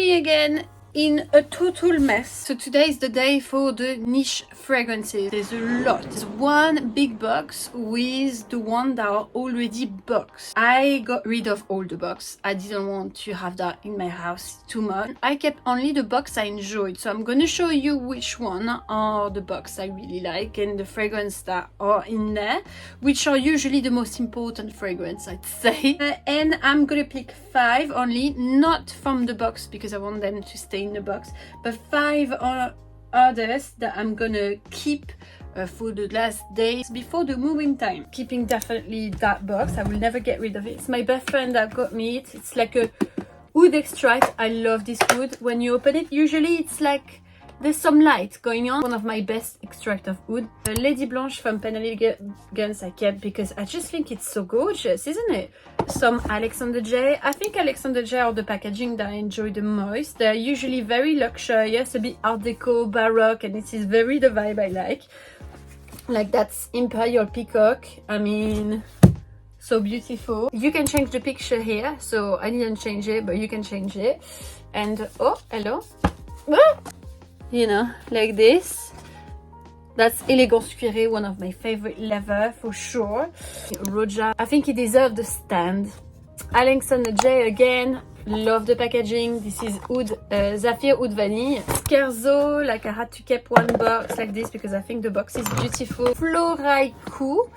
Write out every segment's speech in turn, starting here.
me again in a total mess. So today is the day for the niche fragrances. There's a lot. There's one big box with the one that are already boxed. I got rid of all the box. I didn't want to have that in my house too much. I kept only the box I enjoyed. So I'm gonna show you which one are the box I really like and the fragrance that are in there, which are usually the most important fragrance, I'd say. And I'm gonna pick 5 only, not from the box because I want them to stay in the box, but 5 others that I'm gonna keep for the last days before the moving time. Keeping definitely that box. I will never get rid of it. It's my best friend that got me it. It's like a wood extract. I love this wood. When you open it, usually it's like there's some light going on. One of my best extract of wood. Lady Blanche from Pen Elegance I kept because I just think it's so gorgeous, isn't it? Some Alexander J. I think Alexander J are the packaging that I enjoy the most. They're usually very luxurious, a bit art deco, baroque, and it is very the vibe I like. Like that's Imperial Peacock. I mean, so beautiful. You can change the picture here, so I didn't change it, but you can change it. And oh, hello. Ah! You know, like this. That's Elegance Cuirée, one of my favorite leather for sure. Roja, I think he deserved the stand. Alexander J again, love the packaging. This is Oud, Zafir Oud Vanille. Scherzo, like I had to keep one box like this because I think the box is beautiful. Floraiku.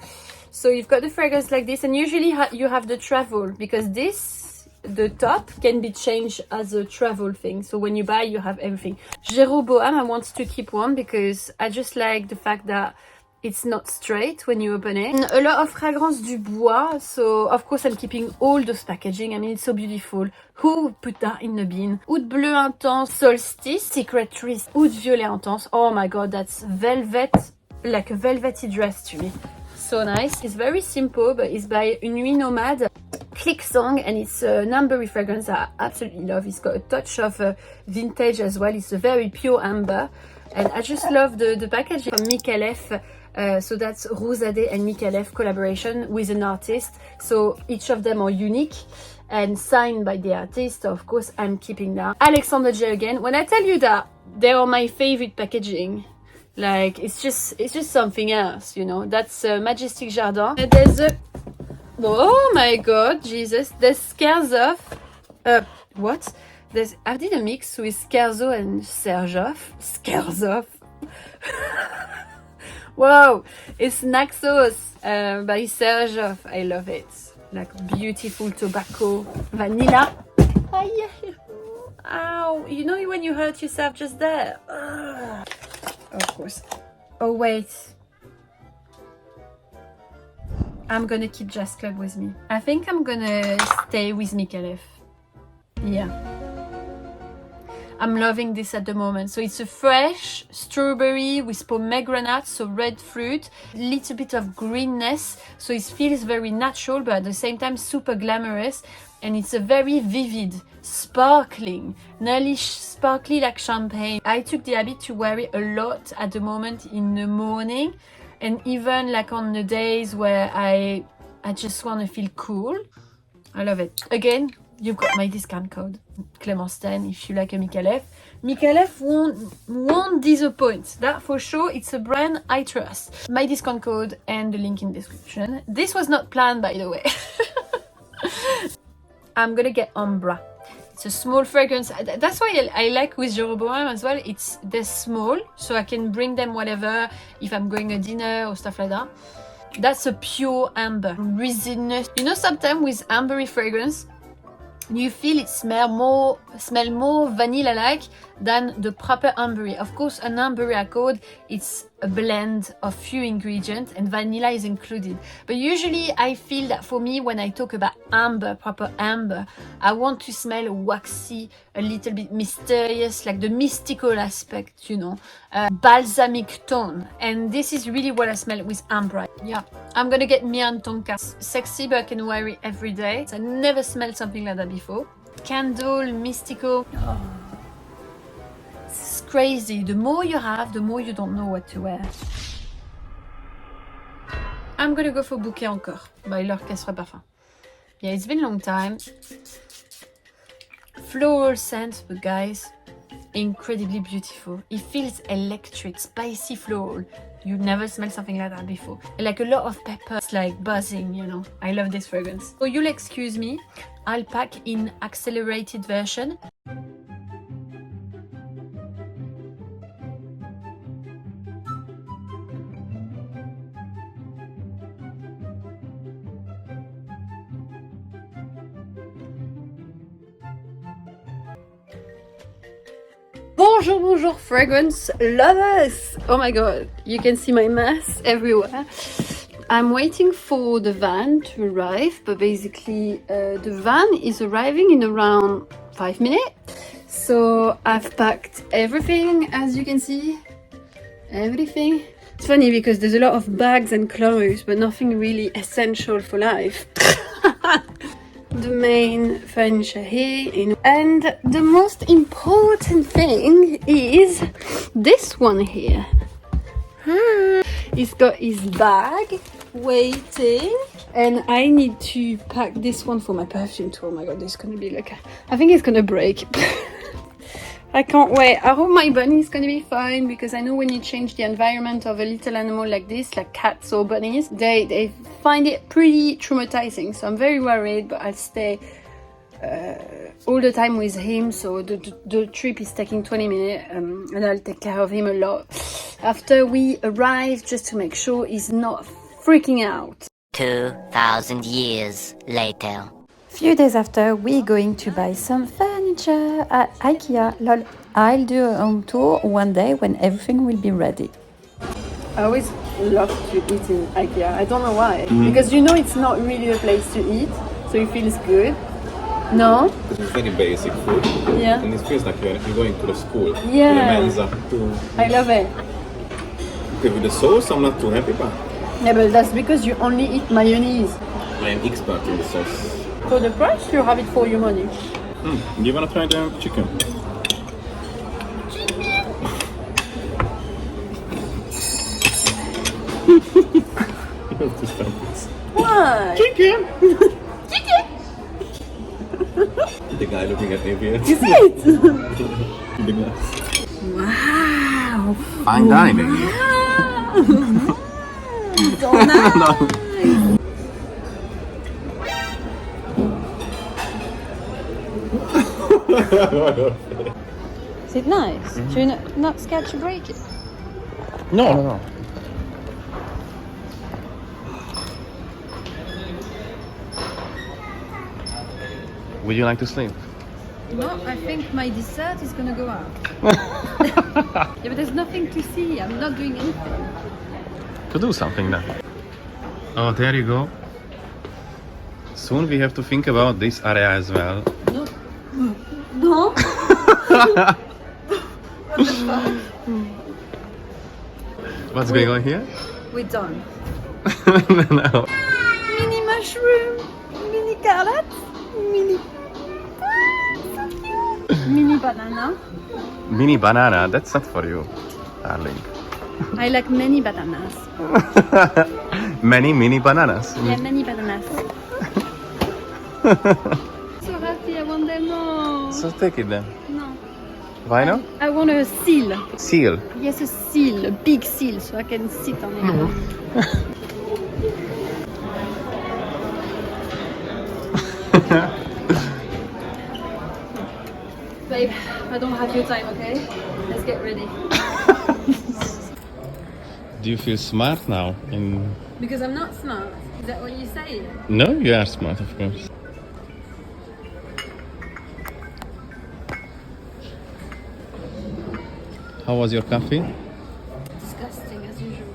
So you've got the fragrance like this, and usually you have the travel because this, the top can be changed as a travel thing. So when you buy, you have everything. Jeroboam, I want to keep one because I just like the fact that it's not straight when you open it. And a lot of Fragrance du Bois. So of course I'm keeping all those packaging. I mean, it's so beautiful. Who put that in the bin? Oud Bleu Intense, Solstice, Secret Trees, Oud Violet Intense. Oh my god, that's velvet, like a velvety dress to me. So nice. It's very simple, but it's by Une Nuit Nomade. Click Song, and it's an ambery fragrance that I absolutely love. It's got a touch of vintage as well. It's a very pure amber, and I just love the packaging from Micallef. So that's Rosadé and Micallef collaboration with an artist. So each of them are unique and signed by the artist. So of course I'm keeping that. Alexander J again. When I tell you that they are my favorite packaging, like it's just something else, you know. That's Majestic Jardin. And there's a oh my god, Jesus. There's Skerzoff. What? I did a mix with Skerzo and Serjoff. Skerzoff. Wow. It's Naxos by Serjoff. I love it. Like beautiful tobacco. Vanilla. Ow. You know when you hurt yourself just there? Ugh. Of course. Oh, wait. I'm gonna keep Jazz Club with me. I think I'm gonna stay with Micallef. Yeah. I'm loving this at the moment. So it's a fresh strawberry with pomegranate, so red fruit, little bit of greenness. So it feels very natural, but at the same time super glamorous. And it's a very vivid, sparkling, nearly sparkly like champagne. I took the habit to wear it a lot at the moment in the morning. And even like on the days where I just want to feel cool. I love it. Again, you've got my discount code, Clemence10, if you like a Micallef. Micallef won't disappoint. That for sure, it's a brand I trust. My discount code and the link in description. This was not planned, by the way. I'm gonna get Umbra. It's a small fragrance. That's why I like with Jeroboam as well. They're small, so I can bring them whatever if I'm going to dinner or stuff like that. That's a pure amber, resinous. You know, sometimes with ambery fragrance, you feel it smell more vanilla-like than the proper ambery. Of course, an ambery accord, it's a blend of few ingredients and vanilla is included. But usually I feel that for me, when I talk about amber, proper amber, I want to smell waxy, a little bit mysterious, like the mystical aspect, you know, balsamic tone. And this is really what I smell with amber. Yeah, I'm gonna get Mian Tonka. Sexy, but I can wear it every day. I never smelled something like that before. Candle, mystical. Oh. It's crazy. The more you have, the more you don't know what to wear. I'm gonna go for Bouquet encore by L'Orchestre Parfum. Yeah, it's been a long time. Floral scent, but guys, incredibly beautiful. It feels electric, spicy floral. You never smelled something like that before. Like a lot of pepper, it's like buzzing, you know. I love this fragrance. So you'll excuse me, I'll pack in accelerated version. Bonjour, bonjour, fragrance lovers! Oh my god, you can see my mess everywhere. I'm waiting for the van to arrive, but basically the van is arriving in around 5 minutes. So I've packed everything, as you can see. Everything. It's funny because there's a lot of bags and clothes, but nothing really essential for life. The main furniture here, and the most important thing is this one here. He's got his bag waiting, and I need to pack this one for my perfume too. Oh my god, this is gonna be like, I think it's gonna break. I can't wait. I hope my bunny is gonna be fine, because I know when you change the environment of a little animal like this, like cats or bunnies, they find it pretty traumatizing. So I'm very worried, but I'll stay all the time with him. So the trip is taking 20 minutes, and I'll take care of him a lot after we arrive, just to make sure he's not freaking out. 2,000 years later. Few days after, we're going to buy some furniture at IKEA. Lol. I'll do a home tour one day when everything will be ready. I always love to eat in IKEA. I don't know why. Because you know it's not really a place to eat, so it feels good. No? It's very basic food. Yeah. And it feels like you're going to the school. Yeah. To the mensa. I love it. Okay, with the sauce, I'm not too happy, but Yeah, but that's because you only eat mayonnaise. I am expert in the sauce. For the price, you have it for your money. You wanna try the chicken? You have to stop this. Why? Chicken! Chicken! The guy looking at me here. Is it? The glass. Wow! Fine dining. Wow! So nice! Is it nice? So you're not scared to break it? No. Would you like to sleep? No, I think my dessert is gonna go out. Yeah, but there's nothing to see. I'm not doing anything. To do something then. Oh, there you go. Soon we have to think about this area as well. No. No? What the fuck? What's going on here? We're done. No. Mini mushroom, mini carrot, mini. So cute. Mini banana. Mini banana, that's not for you, darling. I like many bananas. Many mini bananas. Yeah, many bananas. So happy, I want them all. So take it then. No. Why not? I want a seal. Seal. Yes, a seal, a big seal, so I can sit on it. Babe, I don't have your time, okay? Let's get ready. Do you feel smart now? Because I'm not smart. Is that what you say? No, you are smart, of course. How was your coffee? Disgusting as usual.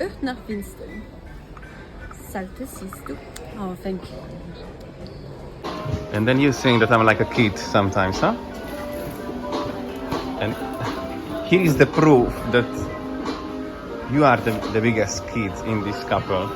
Upp nach vinsten. Salte sisto. Oh, thank you. And then you think that I'm like a kid sometimes, huh? And here is the proof that you are the biggest kid in this couple.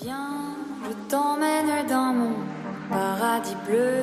Viens, je t'emmène dans mon paradis bleu.